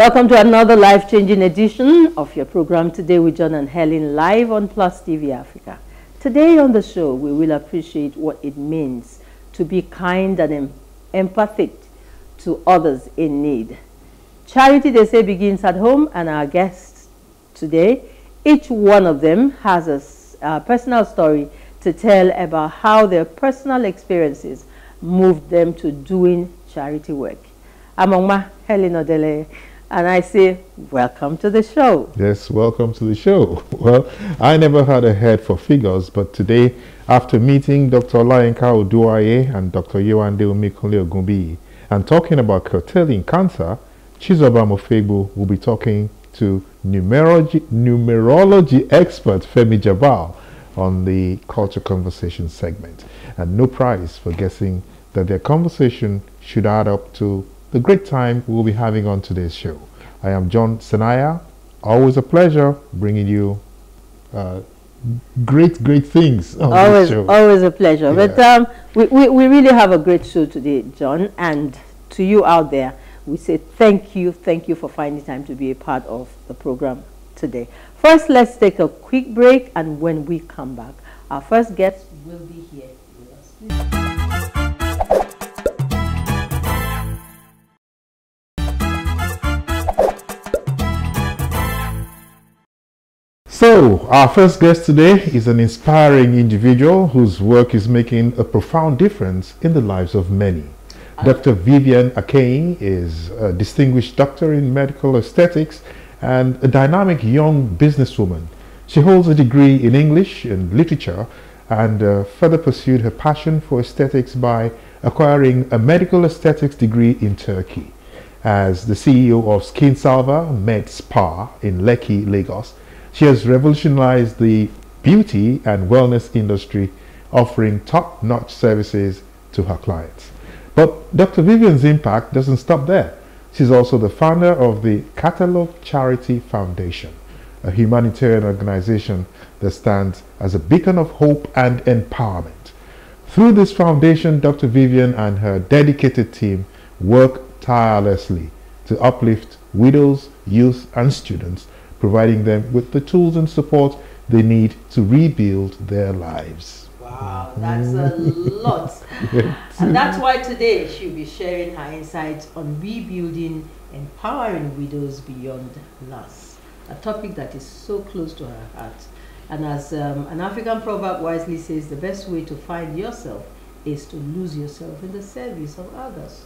Welcome to another life-changing edition of your program Today with John and Helen, live on Plus TV Africa. Today on the show, we will appreciate what it means to be kind and empathic to others in need. Charity, they say, begins at home, and our guests today, each one of them has a personal story to tell about how their personal experiences moved them to doing charity work. Among my Helen Odele, and I say, welcome to the show. Yes, welcome to the show. Well, I never had a head for figures, but today, after meeting Dr. Olayinka Oduaye and Dr. Yewande Omikunle Ogunbiyi and talking about curtailing cancer, Chizoba Mofegbu will be talking to numerology expert Femi Jabal on the Culture Conversation segment. And no prize for guessing that their conversation should add up to the great time we'll be having on today's show. I am John Senaya. Always a pleasure bringing you great things on this show. Always a pleasure. Yeah. But we really have a great show today, John. And to you out there, we say thank you for finding time to be a part of the program today. First, let's take a quick break, and when we come back, our first guest will be here with us. Please. So, our first guest today is an inspiring individual whose work is making a profound difference in the lives of many. Dr. Vivian Akeyin is a distinguished doctor in medical aesthetics and a dynamic young businesswoman. She holds a degree in English and literature and further pursued her passion for aesthetics by acquiring a medical aesthetics degree in Turkey. As the CEO of Skin Salva Med Spa in Lekki, Lagos, she has revolutionized the beauty and wellness industry, offering top-notch services to her clients. But Dr. Vivian's impact doesn't stop there. She's also the founder of the Catalog Charity Foundation, a humanitarian organization that stands as a beacon of hope and empowerment. Through this foundation, Dr. Vivian and her dedicated team work tirelessly to uplift widows, youth, and students, providing them with the tools and support they need to rebuild their lives. Wow, that's a lot. And that's why today she'll be sharing her insights on rebuilding, empowering widows beyond loss, a topic that is so close to her heart. And as an African proverb wisely says, the best way to find yourself is to lose yourself in the service of others.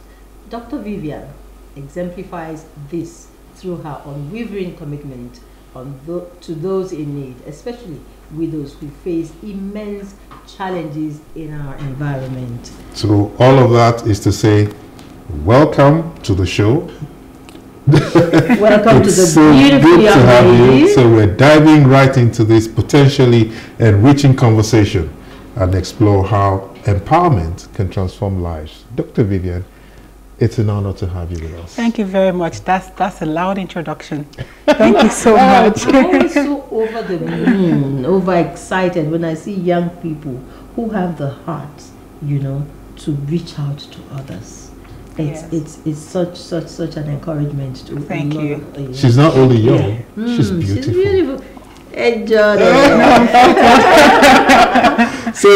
Dr. Vivian exemplifies this through her unwavering commitment to those in need, especially widows who face immense challenges in our environment. So all of that is to say, welcome to the show. Welcome to the so beautiful good young to have lady. you. So we're diving right into this potentially enriching conversation and explore how empowerment can transform lives. Dr. Vivian, it's an honor to have you with us. Thank you very much. That's a loud introduction. Thank you so much. I'm always so over the moon, overexcited when I see young people who have the heart, you know, to reach out to others. It's such an encouragement to. Thank you. She's not only young, she's beautiful. She's beautiful. Enjoy. So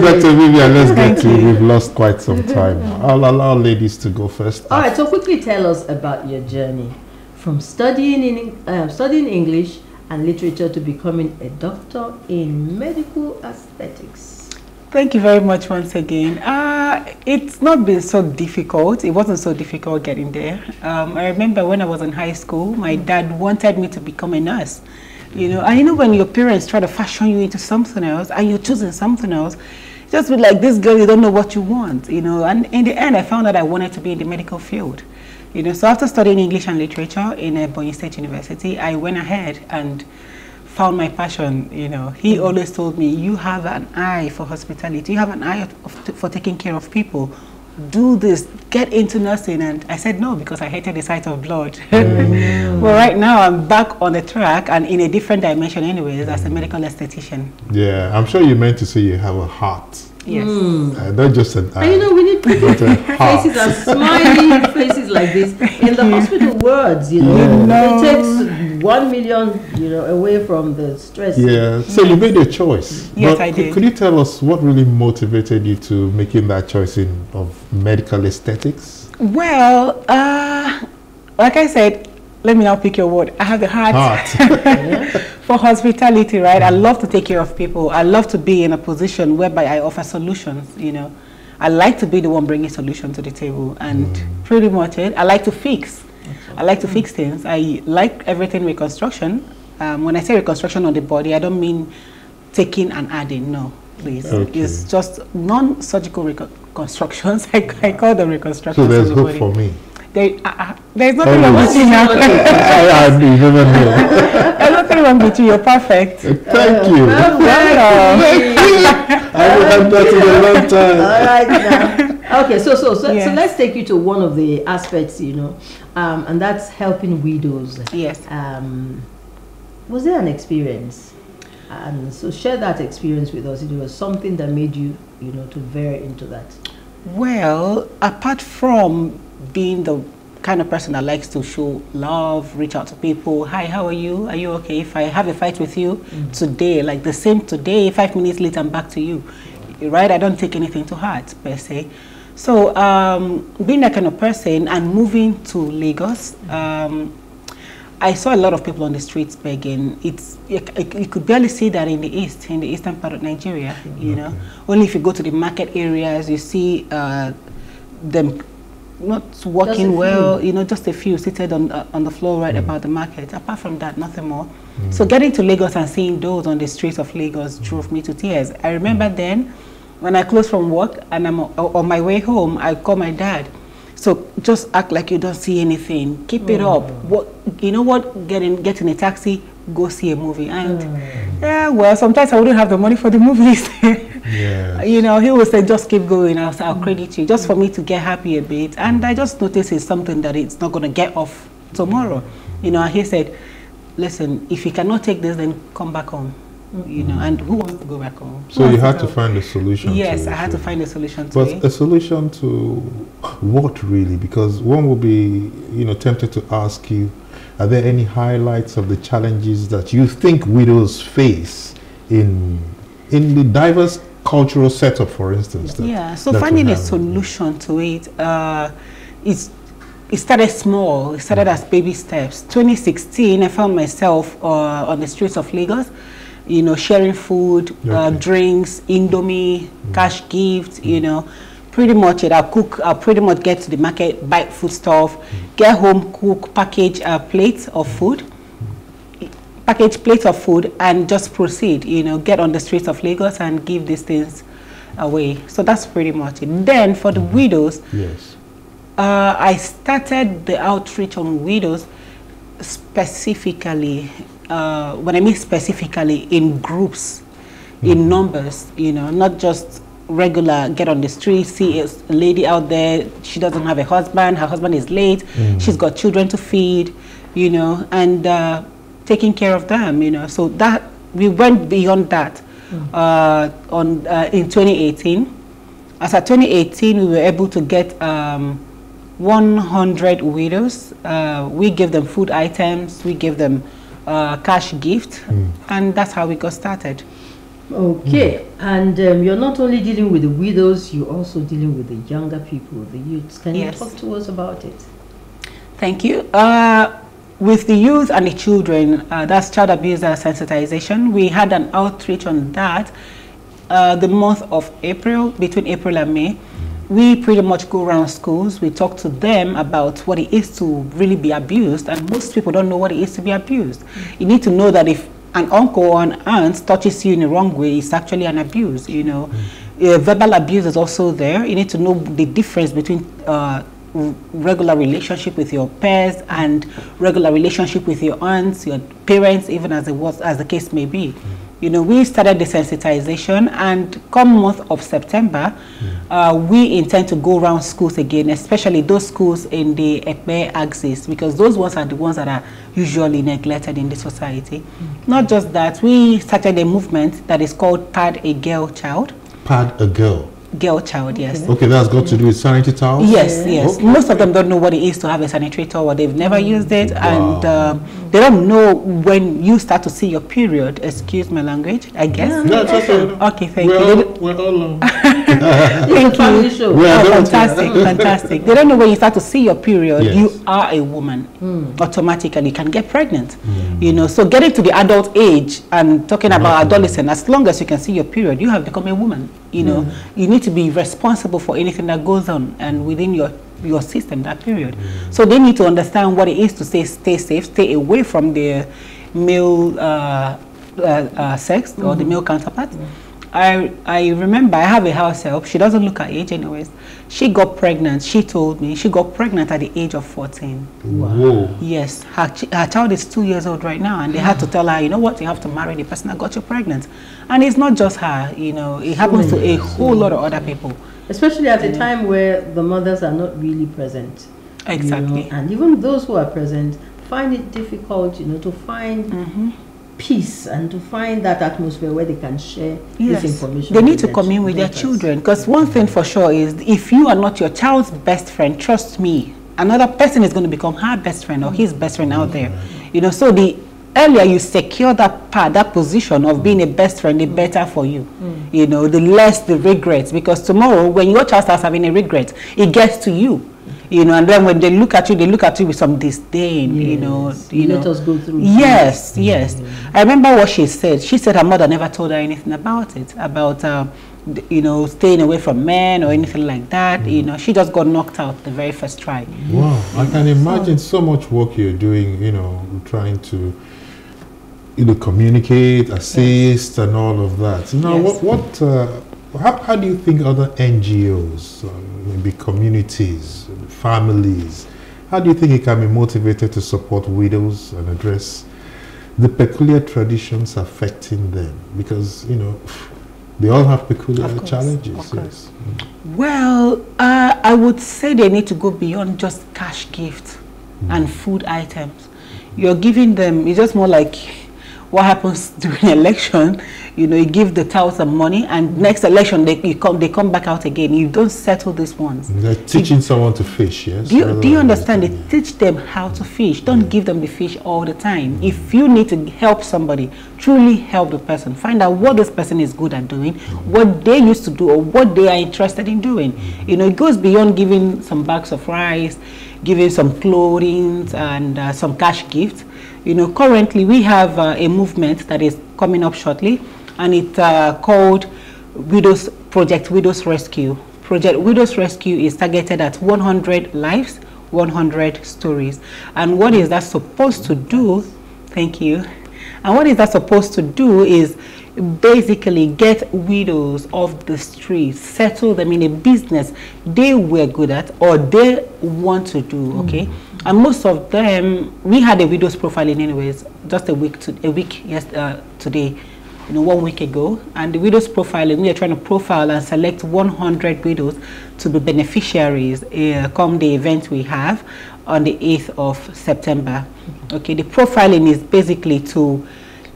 Dr. Vivian, let's get to it. We've lost quite some time. I'll allow ladies to go first. All right, so quickly tell us about your journey from studying English and literature to becoming a doctor in medical aesthetics. Thank you very much once again. It's not been so difficult. It wasn't so difficult getting there. I remember when I was in high school, my dad wanted me to become a nurse. You know, and you know when your parents try to fashion you into something else and you're choosing something else, just be like, this girl, you don't know what you want, you know. And in the end, I found that I wanted to be in the medical field. You know, so after studying English and literature in Ebonyi State University, I went ahead and found my passion. You know, he always told me, you have an eye for hospitality, you have an eye for taking care of people. Do this, get into nursing. And I said no, because I hated the sight of blood. Well, right now I'm back on the track and in a different dimension anyways, as a medical esthetician. Yeah, I'm sure you meant to say you have a heart Yes. Not just an eye. And you know, we need people faces are smiling faces like this. In the hospital words, you know, it takes 1 million, you know, away from the stress. Yeah. So you made a choice. Yes, but I did. Could you tell us what really motivated you to making that choice of medical aesthetics? Well, like I said, let me now pick your word. I have the heart. For hospitality, right? I love to take care of people. I love to be in a position whereby I offer solutions, you know. I like to be the one bringing solution to the table, and pretty much it. I like to fix. I like to fix things. I like everything reconstruction. When I say reconstruction on the body, I don't mean taking and adding, no, please. Okay. It's just non-surgical reconstructions. I call them reconstructions. So there's on the hope body. for me. There's nothing wrong with you now. I never know. There's nothing wrong with you. You're perfect. Thank you. Welcome. I will have that in a long time. All right now. Okay, so Yes. let's take you to one of the aspects, you know, and that's helping widows. Yes. Was there an experience? And so share that experience with us. It was something that made you, you know, to veer into that. Well, apart from being the kind of person that likes to show love, reach out to people, hi, how are you? Are you okay? If I have a fight with you today, like the same today, 5 minutes later, I'm back to you, right? I don't take anything to heart, per se. So being that kind of person and moving to Lagos, I saw a lot of people on the streets begging. You could barely see that in the eastern part of Nigeria, you know. Only if you go to the market areas, you see them not working well, you know, just a few seated on the floor right about the market. Apart from that, nothing more. So getting to Lagos and seeing those on the streets of Lagos drove me to tears. I remember then, when I closed from work and I'm on my way home, I call my dad. So just act like you don't see anything. Keep it up. What you know? What? Get in a taxi. Go see a movie. And yeah, well, sometimes I wouldn't have the money for the movies. Yes. You know, he would say, just keep going. I'll say, I'll credit you, just for me to get happy a bit. And I just noticed it's something that it's not going to get off tomorrow. You know, and he said, listen, if you cannot take this, then come back home. You know, and who wants to go back home? So you had to find a solution. Yes, I had to find a solution to but it. a solution to what really? Because one will be, you know, tempted to ask you, are there any highlights of the challenges that you think widows face in the diverse cultural setup, for instance? So finding a solution to it, it started small. It started as baby steps. 2016, I found myself on the streets of Lagos, you know, sharing food, drinks, Indomie, cash gifts, you know. Pretty much it. I'll pretty much get to the market, buy food stuff, get home, cook, package plates of food, and just proceed, you know, get on the streets of Lagos and give these things away. So that's pretty much it. Then for the widows, I started the outreach on widows specifically, when I mean specifically, in groups, in numbers, you know, not just regular get on the street, see a lady out there, she doesn't have a husband, her husband is late, she's got children to feed, you know, and taking care of them, you know. So that we went beyond that in 2018. As of 2018, we were able to get 100 widows. We gave them food items, we gave them cash gift, and that's how we got started. Okay, and you're not only dealing with the widows, you're also dealing with the younger people, the youths. Can you talk to us about it? Thank you. With the youth and the children, that's child abuse sensitization. We had an outreach on that the month of April, between April and May. We pretty much go around schools, we talk to them about what it is to really be abused, and most people don't know what it is to be abused. You need to know that if an uncle or an aunt touches you in the wrong way, it's actually an abuse, you know. Verbal abuse is also there. You need to know the difference between regular relationship with your peers and regular relationship with your aunts, your parents, even as the case may be. You know, we started the sensitization, and come month of September, we intend to go around schools again, especially those schools in the Ekpe axis, because those ones are the ones that are usually neglected in the society. Not just that, we started a movement that is called Pad a Girl Child. pad a girl? Girl child, yes. Okay, that's got to do with sanitary towels? Yes, yes. Okay. Most of them don't know what it is to have a sanitary towel. They've never used it, Wow. and they don't know when you start to see your period. Excuse my language, I guess. No, it's okay. Okay, thank you. We're all Thank you. Show. Oh, fantastic, fantastic. They don't know when you start to see your period, Yes. you are a woman. Automatically, you can get pregnant. You know, so getting to the adult age and talking about adolescent, as long as you can see your period, you have become a woman. You know, you need to be responsible for anything that goes on and within your system that period. So they need to understand what it is to stay safe, stay away from the male sex or the male counterpart. I remember I have a house help. She doesn't look her age anyways. She got pregnant. She told me she got pregnant at the age of 14. Whoa. Yes, her child is 2 years old right now, and they had to tell her, you know what, you have to marry the person that got you pregnant. And it's not just her, you know, it happens to a whole lot of other people. Especially at a time where the mothers are not really present. Exactly. You know, and even those who are present find it difficult, you know, to find peace and to find that atmosphere where they can share this information. They need to commune with their children, because one thing for sure is if you are not your child's best friend, trust me, another person is going to become her best friend or his best friend out there. You know, so the earlier you secure that part, that position of being a best friend, the better for you. You know, the less the regrets, because tomorrow when your child starts having a regret, it gets to you. You know, and then when they look at you with some disdain. Yes. You know, Let us go through. Yes, yes. I remember what she said. She said her mother never told her anything about it, about you know, staying away from men or anything like that. You know, she just got knocked out the very first try. Wow, I can imagine so much work you're doing, you know, trying to, you know, communicate, assist, and all of that. Now, how do you think other NGOs, maybe communities, families, how do you think it can be motivated to support widows and address the peculiar traditions affecting them? Because, you know, they all have peculiar challenges. Yes. Well, I would say they need to go beyond just cash gifts and food items. You're giving them, it's just more like what happens during election. You know, you give the tout some money, and next election they come back out again. You don't settle these ones. They're teaching someone to fish, yes? Do you understand? They teach them how to fish. Don't give them the fish all the time. If you need to help somebody, truly help the person. Find out what this person is good at doing, what they used to do, or what they are interested in doing. You know, it goes beyond giving some bags of rice, giving some clothing and some cash gifts. You know, currently we have a movement that is coming up shortly, and it's called Project Widows Rescue. Project Widows Rescue is targeted at 100 lives, 100 stories. And what is that supposed to do? Thank you. And what is that supposed to do is basically get widows off the streets, settle them in a business they were good at or they want to do, okay? And most of them, we had a widows profiling anyways, just today, you know, 1 week ago. And the widows profiling, we are trying to profile and select 100 widows to be beneficiaries come the event we have on the 8th of September. Okay, the profiling is basically to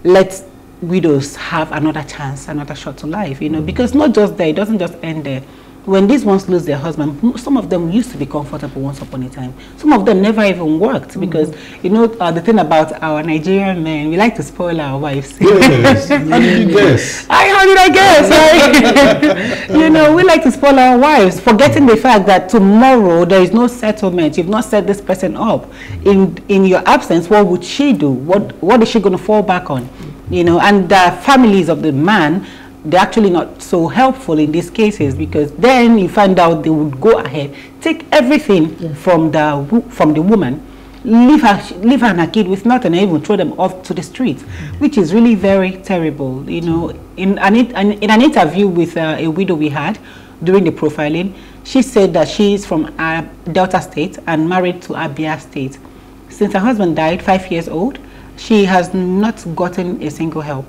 let widows have another chance, another shot to life, you know, because not just there, it doesn't just end there. When these ones lose their husband, some of them used to be comfortable once upon a time. Some of them never even worked because, you know, the thing about our Nigerian men, we like to spoil our wives. Yes. How did you guess? How did I guess? You know, we like to spoil our wives, forgetting the fact that tomorrow there is no settlement. You've not set this person up. In your absence, what would she do? What is she going to fall back on? You know, and the families of the man, they're actually not so helpful in these cases, because then you find out they would go ahead, take everything from the woman, leave her and her kid with nothing, and even throw them off to the streets, which is really very terrible. You know, in an interview with a widow we had during the profiling, she said that she is from Delta State and married to Abia State. Since her husband died, 5 years old, she has not gotten a single help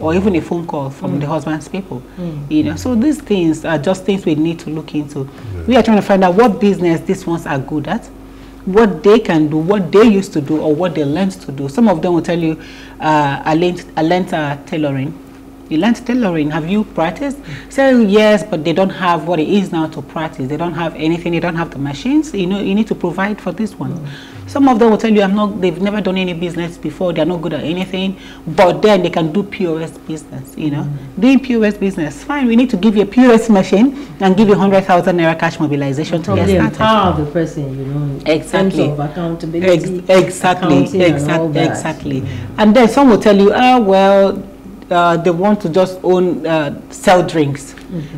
or even a phone call from the husband's people. You know, so these things are just things we need to look into. We are trying to find out what business these ones are good at, what they can do, what they used to do, or what they learned to do. Some of them will tell you, I learned tailoring. You learned tailoring. Have you practiced? So yes, but they don't have what it is now to practice. They don't have anything. They don't have the machines. You know, you need to provide for this one. Some of them will tell you, they've never done any business before. They're not good at anything, but then they can do POS business. You know, doing POS business, fine. We need to give you a POS machine and give you 100,000 naira cash mobilization to get started. Empower the person, you know, exactly. in terms of accountability, exactly. And then some will tell you, they want to just sell drinks,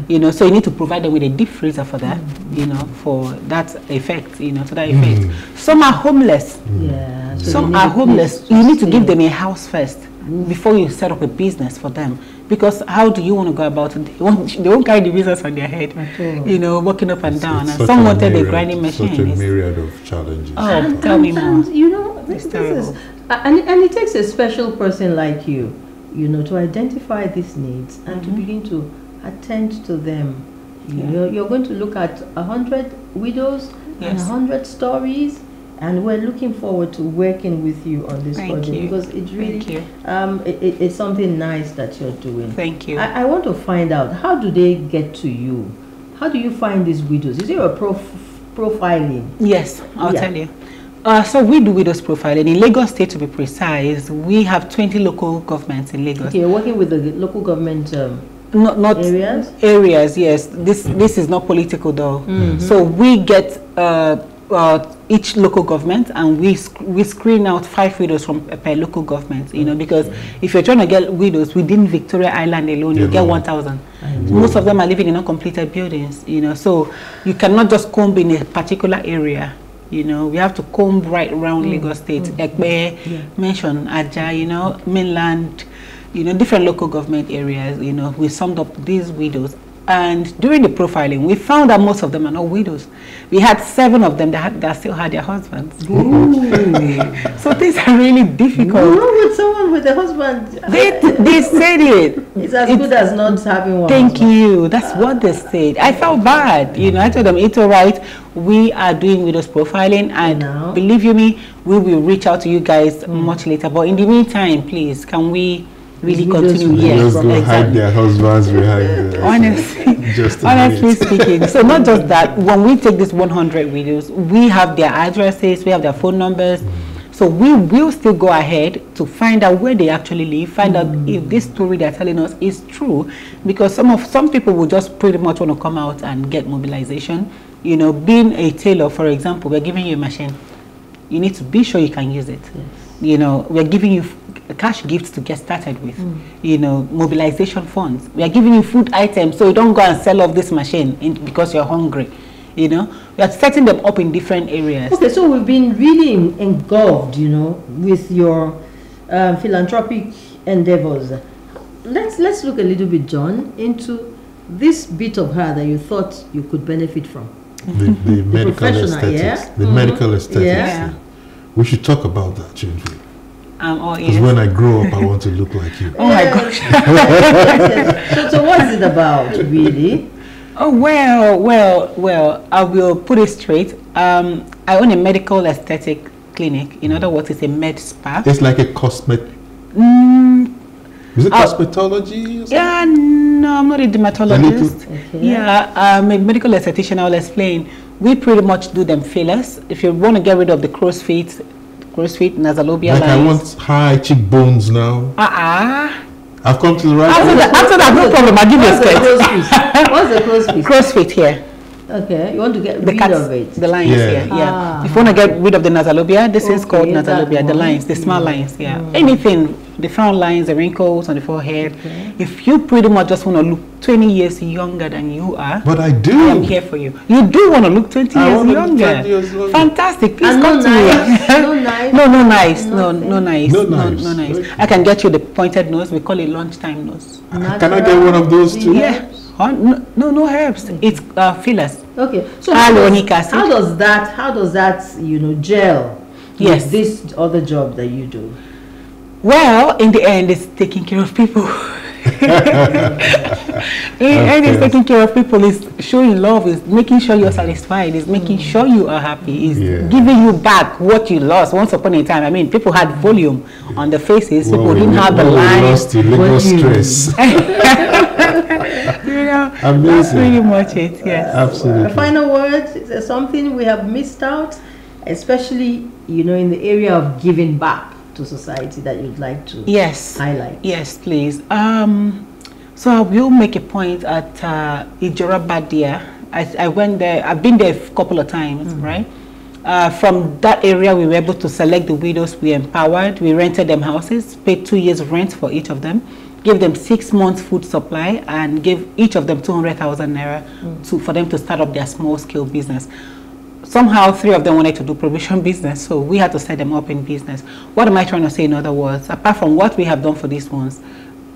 you know, so you need to provide them with a deep freezer for that, you know, for that effect, you know, to that effect. Some are homeless. Yeah. So some are homeless. You need to give them a house first before you set up a business for them. Because how do you want to go about it? They won't carry the business on their head, you know, walking up and down. And some wanted a grinding machine. Such a myriad of challenges. Oh, tell me more. And, you know, this is, and it takes a special person like you, you know, to identify these needs and to begin to attend to them. You're going to look at 100 widows and 100 stories, and we're looking forward to working with you on this project because it's really it's something nice that you're doing. Thank you. I want to find out, how do they get to you? How do you find these widows? Is there a profiling? Yes, I'll tell you. So we do widows profiling. In Lagos State, to be precise, we have 20 local governments in Lagos. Okay, you're working with the local government not areas? Areas, yes. This is not political though. So we get each local government, and we screen out 5 widows from per local government, you know, because if you're trying to get widows within Victoria Island alone, you get 1,000. Most of them are living in uncompleted buildings, you know, so you cannot just comb in a particular area. You know, we have to comb right around Lagos State, Ekpe, mention Aja, you know, mainland, you know, different local government areas. You know, we summed up these widows, and during the profiling, we found that most of them are not widows. We had 7 of them that still had their husbands. So things are really difficult. Who with someone with a husband? They said it. It's as good as not having one. Thank you. That's what they said. I felt bad. You know, I told them it's all right. We are doing widows profiling, and believe you me, we will reach out to you guys much later. But in the meantime, please, can we really continue? Yes, go hide their husbands behind them. Honestly speaking, so not just that, when we take these 100 widows, we have their addresses, we have their phone numbers, so we will still go ahead to find out where they actually live, find out if this story they're telling us is true, because some people will just pretty much want to come out and get mobilization. You know, being a tailor, for example, we're giving you a machine. You need to be sure you can use it. You know, we're giving you cash gifts to get started with, you know, mobilization funds. We are giving you food items, so you don't go and sell off this machine because you're hungry. You know, we are setting them up in different areas. Okay, so we've been really engulfed, you know, with your philanthropic endeavors. Let's look a little bit, John, into this bit of her that you thought you could benefit from. The medical aesthetics. The medical aesthetics. We should talk about that, shouldn't we? Because when I grow up, I want to look like you. Oh my gosh. So what is it about, really? Oh, well, I will put it straight. I own a medical aesthetic clinic. In other words, it's a med spa. It's like a cosmetic. Is it cosmetology or something? Yeah, no, I'm not a dermatologist. I'm a medical esthetician. I'll explain. We pretty much do them fillers. If you want to get rid of the crow's feet, nasalobia lines. I want high cheekbones now. I've come to the right after that, no problem. I'll give you a skirt. What's the crow's feet? Crow's feet here. Okay, you want to get rid of it. The lines here, If you want to get rid of the nasalobia, this is called nasalobia, the lines, the small lines, Anything, the frown lines, the wrinkles on the forehead. If you pretty much just want to look 20 years younger than you are, but I do. I am here for you. You do want to look 20 years younger. Fantastic. Please come to me. No nice. I can get you the pointed nose. We call it lunchtime nose. Can I get one of those too? Yeah. No herbs. It's fillers. Okay. So how does that gel with this other job that you do? Well, in the end, it's taking care of people. And it's taking care of people, is showing love, is making sure you're satisfied, is making sure you are happy, is giving you back what you lost once upon a time. I mean, people had volume on the faces, people didn't have the lines. Stress. You know, amazing. That's pretty much it. Yes. Absolutely. A final word, is there something we have missed out, especially, you know, in the area of giving back to society that you'd like to highlight? Yes, please. So I will make a point at Ijorabadia. I went there. I've been there a couple of times, right? From that area, we were able to select the widows we empowered. We rented them houses, paid 2 years rent for each of them, gave them 6 months food supply, and gave each of them 200,000 naira for them to start up their small scale business. Somehow 3 of them wanted to do provision business, so we had to set them up in business. What am I trying to say in other words? Apart from what we have done for these ones,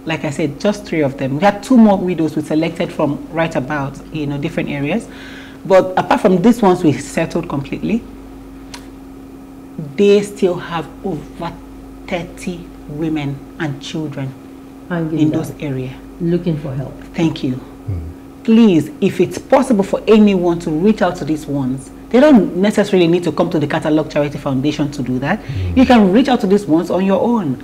like I said, just 3 of them. We had 2 more widows we selected from right about, you know, different areas. But apart from these ones we settled completely, they still have over 30 women and children in those areas looking for help. Thank you. Please, if it's possible for anyone to reach out to these ones, they don't necessarily need to come to the Catalog Charity Foundation to do that. You can reach out to these ones on your own.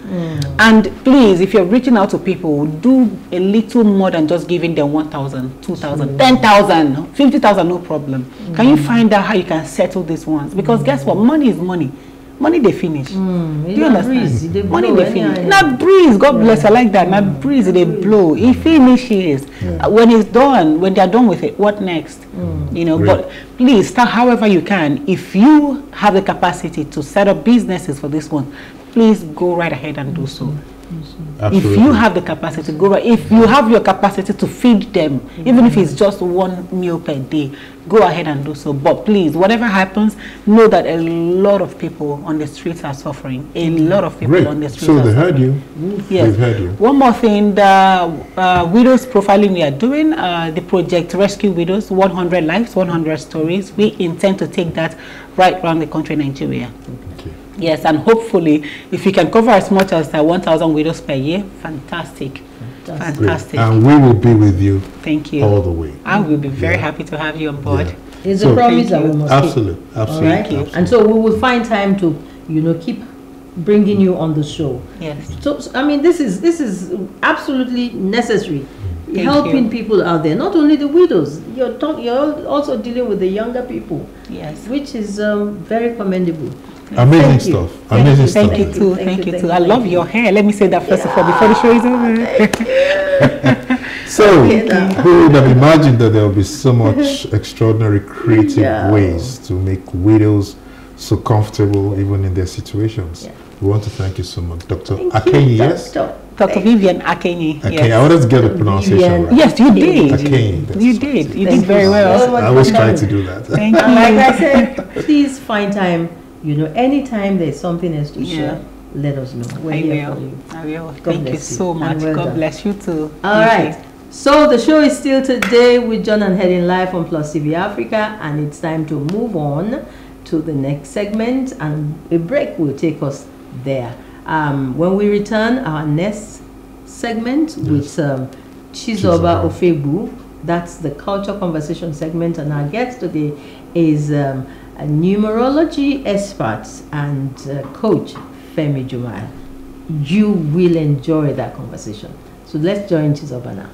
And please, if you're reaching out to people, do a little more than just giving them 1,000, 2,000, 10,000, 50,000, no problem. Can you find out how you can settle these ones? Because guess what? Money is money. Money they finish. Do you understand? Money they finish. Not breeze. God bless. I like that. Not breeze. They blow. It finishes. When it's done, when they are done with it, what next? You know. But please start however you can. If you have the capacity to set up businesses for this one, please go right ahead and do so. Absolutely. If you have the capacity, go right. If you have your capacity to feed them, even if it's just 1 meal per day, go ahead and do so. But please, whatever happens, know that a lot of people on the streets are suffering. A lot of people on the streets are suffering. So they heard you. Yes. They've heard you. One more thing, the widows profiling we are doing, the project Rescue Widows, 100 Lives, 100 Stories. We intend to take that right around the country, Nigeria. Yes, and hopefully, if we can cover as much as 1,000 widows per year, fantastic. Fantastic. And we will be with you. Thank you. All the way. I will be very happy to have you on board. It's a promise that we must keep. Absolutely. Right? And so we will find time to, you know, keep bringing you on the show. Yes. So I mean, this is absolutely necessary. Helping people out there, not only the widows. You're also dealing with the younger people. Yes. Which is very commendable. Amazing stuff. Amazing stuff. Thank you too. Thank you too. I love your hair. Let me say that first of all before the show is over. So, who would have imagined that there will be so much extraordinary creative ways to make widows so comfortable even in their situations? We want to thank you so much, Dr. Akenyi, yes? Dr. Vivian Akenyi. Yes. I wanted to get the pronunciation right. Yes, you did. Akenyi. You did. You did very well. I always try to do that. Thank you. Like I said, please find time. You know, anytime there's something else to share, let us know. We're here for you. I will. Thank you so much. God bless you too. All right. So the show is still today with John and Helen live on PlusTvAfrica, and it's time to move on to the next segment, and a break will take us there. When we return, our next segment with Chizoba Ofebu, that's the culture conversation segment, and our guest today is a numerology expert and coach Femi Jumal. You will enjoy that conversation. So let's join Chizoba now.